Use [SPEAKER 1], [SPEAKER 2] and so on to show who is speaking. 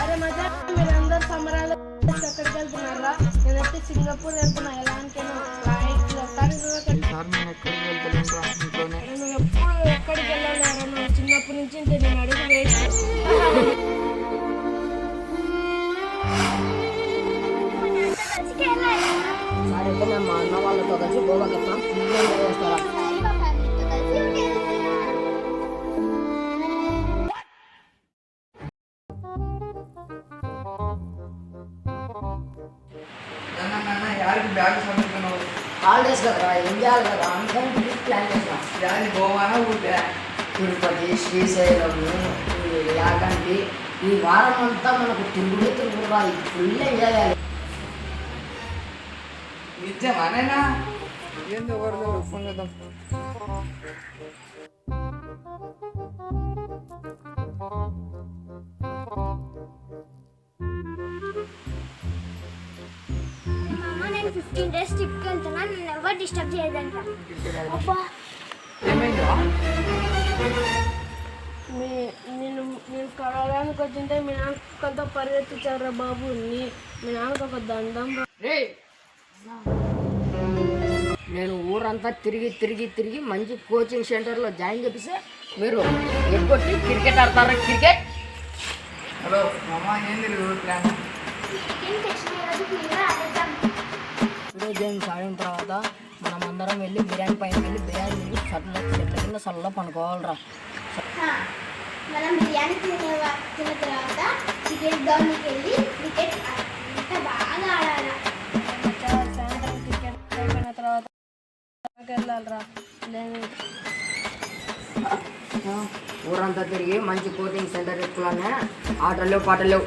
[SPEAKER 1] అరే మజా మీరందరూ సమరాలు ఎక్కడికి వెళ్తున్నారా? నేనైతే సింగపూర్ వెళ్తున్నా. ఎలా అనుకున్నా ఫ్లైట్లో. కానీ నువ్వు ఎప్పుడు ఎక్కడికి వెళ్ళాలి? నువ్వు చిన్నప్పటి నుంచి నేను అడుగు వేస్ట్.
[SPEAKER 2] సరే మేము మా అన్న వాళ్ళతో కలిసి గోవాకి వెళ్తాం. చేస్తారా? హాలిడేస్ కదరా, ఏం చేయాలి కదా అందుకని ప్లాన్ చేస్తాం.
[SPEAKER 3] గోవానా ఊటే
[SPEAKER 2] తిరుపతి, శ్రీశైలం, యాగంటి ఈ వారం అంతా మనకు తిరుగురా, ఫుల్ ఎంజాయ్ చేయాలి.
[SPEAKER 3] నిజమానేనా? ఏంది ఎవరు ఫోన్ చేద్దాం.
[SPEAKER 4] నేను 15 days ట్రిప్కి వెళ్తున్నా. నేను ఎవరు డిస్టర్బ్ చేయదంట.
[SPEAKER 3] ఏమైందా?
[SPEAKER 1] నేను కలవడానికి వచ్చింటే మీ నాన్నకంతా పరిగెత్తించారా బాబు. మీ నాన్నకు ఒక దండం.
[SPEAKER 2] నేను ఊరంతా తిరిగి మంచి కోచింగ్ సెంటర్లో జాయిన్ చేపిస్తే మీరు ఎగ్గొట్టి క్రికెట్ ఆడతారా? క్రికెట్
[SPEAKER 3] హలో మామ, ఏంది ప్లాన్?
[SPEAKER 2] ఇప్పుడు గేమ్స్ ఆడిన తర్వాత మనం అందరం వెళ్ళి బిర్యానీ పైన వెళ్ళి బిర్యానీ తిని చెట్ల కింద సల్లలో పనుకోవాలరా.
[SPEAKER 4] మనం బిర్యానీ తిన్న తర్వాత క్రికెట్ గ్రౌండ్కి వెళ్ళి క్రికెట్ అంతా బాగా ఆడాలి.
[SPEAKER 1] సాయంత్రం క్రికెట్ అయిపోయిన తర్వాత వెళ్ళాలరా.
[SPEAKER 2] ఊరంతా తిరిగి మంచి కోచింగ్ సెంటర్ ఎక్కువనే ఆటలు పాటలు.